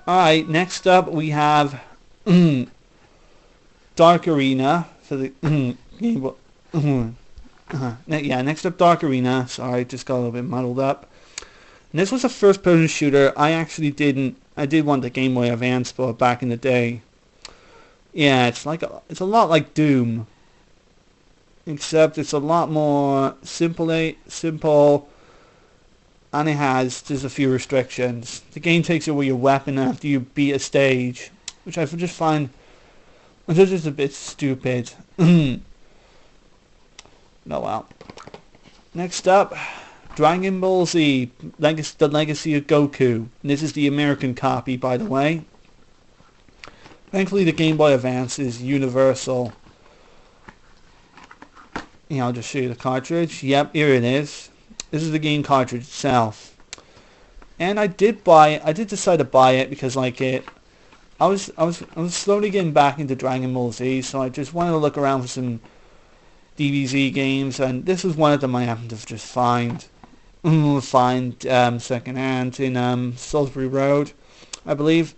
Alright, next up we have Dark Arena for the Game Boy. Yeah, next up Dark Arena. Sorry, just got a little bit muddled up. And this was a first-person shooter. I did want the Game Boy Advance for back in the day. Yeah, it's a lot like Doom, except it's a lot more simple, and it has just a few restrictions. The game takes away your weapon after you beat a stage, which I just find just a bit stupid. Oh well. Next up, Dragon Ball Z, The Legacy of Goku. And this is the American copy, by the way. Thankfully, the Game Boy Advance is universal. Yeah, I'll just show you the cartridge. Yep, here it is. This is the game cartridge itself. And I did decide to buy it because I was slowly getting back into Dragon Ball Z, so I just wanted to look around for some DBZ games, and this was one of them I happened to just find secondhand in Salisbury Road, I believe.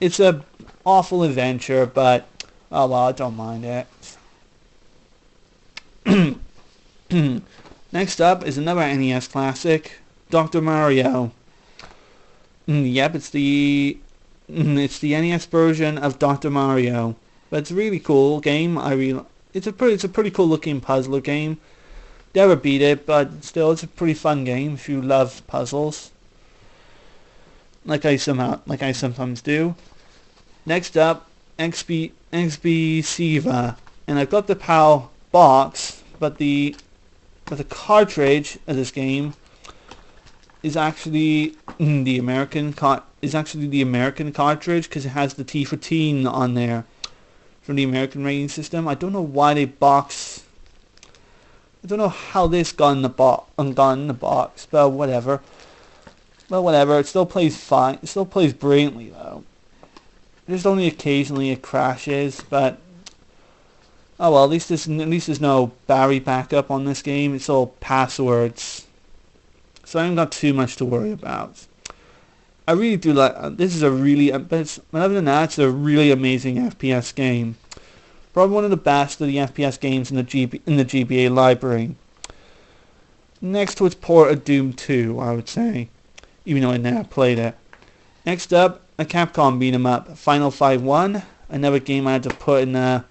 It's a awful adventure, but oh well, I don't mind it. Next up is another NES classic, Dr. Mario. Yep, it's the NES version of Dr. Mario, but it's a really cool game. It's a pretty cool looking puzzler game. Never beat it, but still, it's a pretty fun game if you love puzzles, like I sometimes do. Next up, XB Siva, and I've got the PAL box, but the cartridge of this game is actually the American cartridge because it has the T for teen on there from the American rating system. I don't know why they box. I don't know how this got in the box, but whatever. It still plays fine. It still plays brilliantly though. Just only occasionally it crashes, but oh well. At least there's no battery backup on this game. It's all passwords, so I haven't got too much to worry about. I really do like. This is a really, but other than that, it's a really amazing FPS game. Probably one of the best of the FPS games in the GBA library. Next to its port of Doom 2, I would say, even though I never played it. Next up, a Capcom beat 'em up, Final Fight 1, another game I had to put in the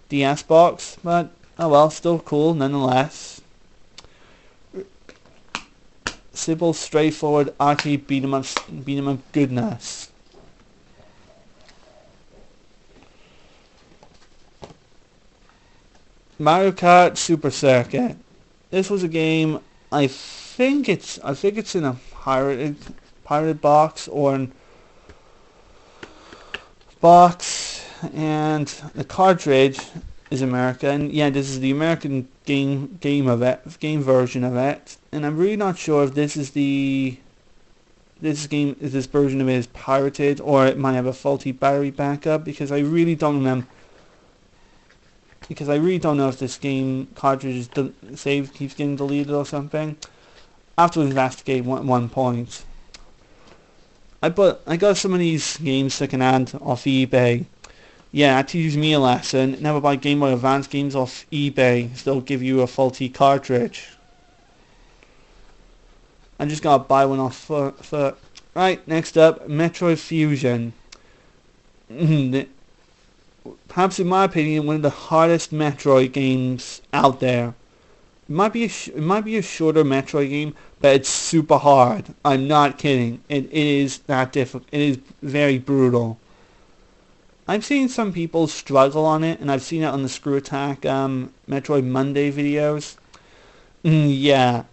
DS box, but oh well, still cool nonetheless. Simple, straightforward arcade beat 'em up goodness. Mario Kart Super Circuit. This was a game. I think it's in a pirated box or in box, and the cartridge is American. Yeah, this is the American game version of it, and I'm really not sure if this version of it is pirated or it might have a faulty battery backup because I really don't remember. Because I really don't know if this game cartridge save keeps getting deleted or something. I have to investigate one point. I got some of these games secondhand off eBay. Yeah, that teaches me a lesson. Never buy Game Boy Advance games off eBay. They'll give you a faulty cartridge. I'm just gonna buy one off for. Right, next up, Metroid Fusion. Perhaps in my opinion, one of the hardest Metroid games out there. It might be a shorter Metroid game, but it's super hard. I'm not kidding. It is that difficult. It is very brutal. I've seen some people struggle on it, and I've seen it on the Screw Attack Metroid Monday videos. Yeah.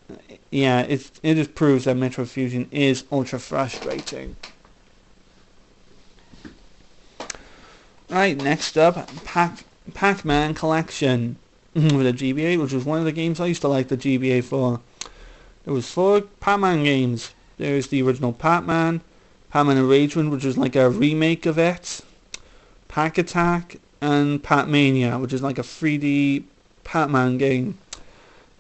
It just proves that Metroid Fusion is ultra frustrating. Right, next up, PacMan Collection with a GBA, which was one of the games I used to like the GBA for. There was 4 Pac-Man games. There's the original Pac-Man, Pac-Man Arrangement, which was like a remake of it, Pac Attack, and Pac-Mania, which is like a 3D Pac-Man game.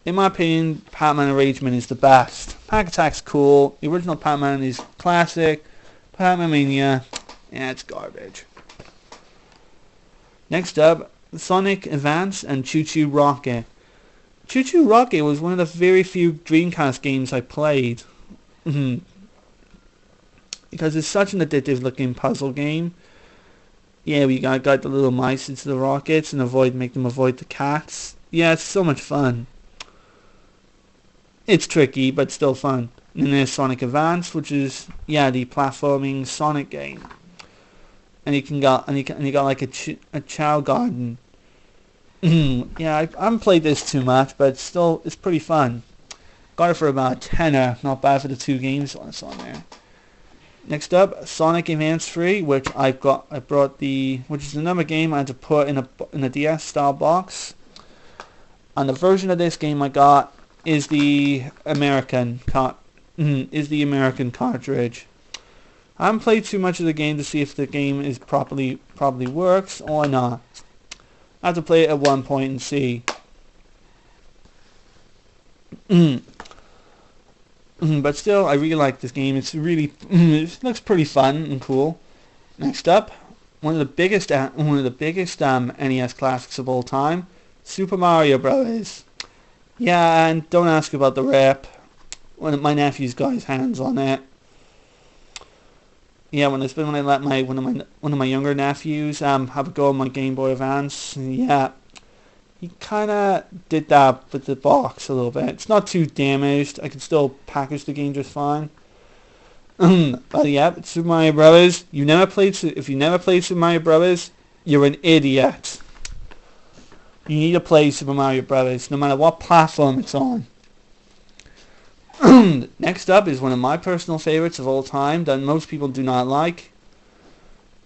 In my opinion, Pac-Man Arrangement is the best. Pac Attack's cool. The original Pac-Man is classic. PacMan, yeah, it's garbage. Next up, Sonic Advance and Choo Choo Rocket. Choo Choo Rocket was one of the very few Dreamcast games I played. Because it's such an addictive looking puzzle game. Yeah, we got the little mice into the rockets and make them avoid the cats. Yeah, it's so much fun. It's tricky, but still fun. And then there's Sonic Advance, which is the platforming Sonic game. And you got like a Chow Garden. Yeah, I haven't played this too much, but it's pretty fun. Got it for about a tenner. Not bad for the 2 games that's on there. Next up, Sonic Advance 3, which which is another game I had to put in a DS style box. And the version of this game I got is the American cartridge. I haven't played too much of the game to see if the game is probably works or not. I have to play it at one point and see. But still, I really like this game. It's really it looks pretty fun and cool. Next up, one of the biggest NES classics of all time, Super Mario Bros. Yeah, and don't ask about the rep. One of my nephews got his hands on it. Yeah, when I let one of my younger nephews have a go on my Game Boy Advance. Yeah, he kind of did that with the box a little bit. It's not too damaged. I can still package the game just fine. But yeah, Super Mario Brothers. If you never played Super Mario Brothers, you're an idiot. You need to play Super Mario Brothers, no matter what platform it's on. Next up is one of my personal favorites of all time that most people do not like.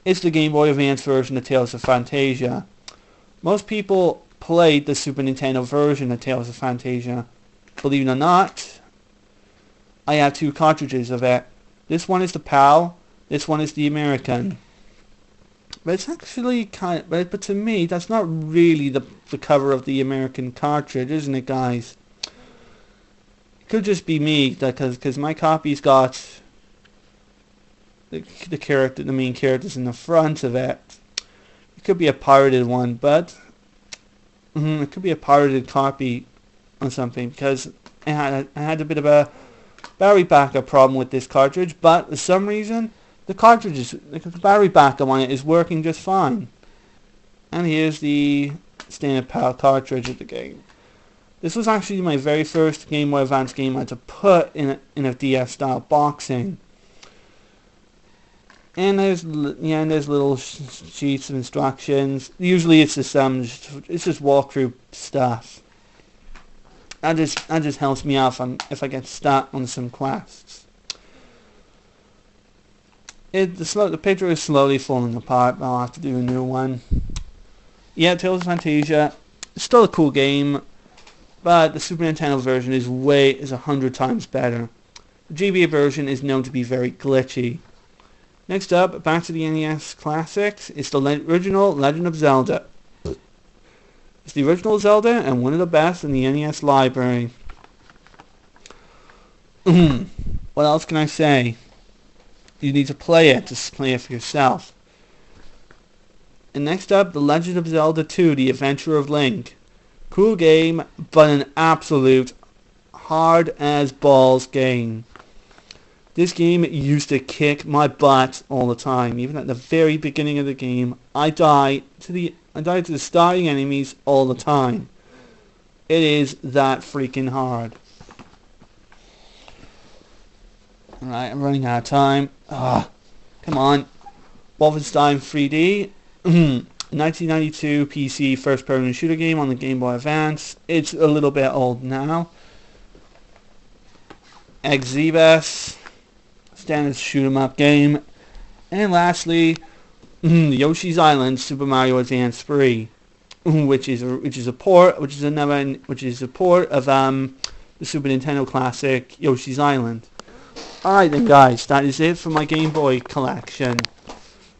It's the Game Boy Advance version of Tales of Fantasia. Most people played the Super Nintendo version of Tales of Fantasia. Believe it or not, I have 2 cartridges of it. This one is the PAL, this one is the American. But it's actually but to me, that's not really the cover of the American cartridge, isn't it, guys? It could just be me, because my copy's got the main characters in the front of it. It could be a pirated one, but it could be a pirated copy or something, because I had a bit of a battery backup problem with this cartridge, but for some reason the battery backup on it is working just fine. And here's the standard PAL cartridge of the game. This was actually my very first Game Boy Advance game I had to put in a DS style boxing. And there's little sheets of instructions. Usually it's just walkthrough stuff. That just helps me out if I get stuck on some quests. The picture is slowly falling apart, but I'll have to do a new one. Yeah, Tales of Fantasia, it's still a cool game, but the Super Nintendo version is 100 times better. The GBA version is known to be very glitchy. Next up, back to the NES classics, it's the original Legend of Zelda. It's the original Zelda and one of the best in the NES library. What else can I say? You need to play it for yourself. And next up, The Legend of Zelda 2, The Adventure of Link. Cool game, but an absolute hard as balls game. This game used to kick my butt all the time. Even at the very beginning of the game, I died to the starting enemies all the time. It is that freaking hard. Alright, I'm running out of time. Come on. Wolfenstein 3D. 1992 PC first-person shooter game on the Game Boy Advance. It's a little bit old now. Exibus. Standard shoot-'em-up game. And lastly, Yoshi's Island Super Mario Advance 3, which is a port of the Super Nintendo classic Yoshi's Island. Alright then, guys, that is it for my Game Boy collection.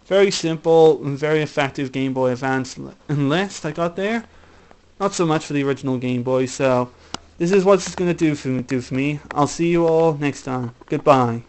Very simple and very effective Game Boy Advance list I got there. Not so much for the original Game Boy, so this is what it's going to do for me. I'll see you all next time. Goodbye.